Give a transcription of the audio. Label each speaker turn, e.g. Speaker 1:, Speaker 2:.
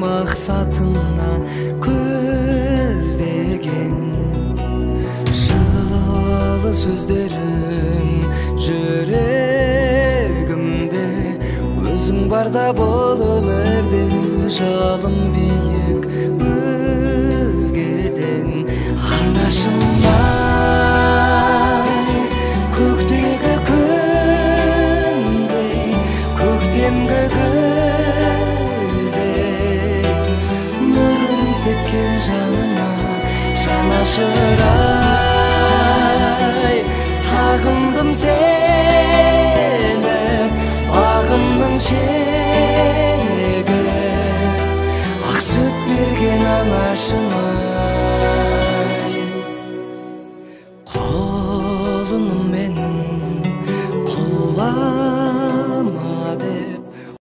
Speaker 1: максатынан көздеген жылы сөздерің жүрегімде өзің барда бол өмірде жалым биік өзгеден анашылмай көктегі күндей көктемгі гүлдей нұрын сепкен жанына жанашырай сағындым сені бағымның шегі ақ сүт берген анашыма қолыным менің құлақ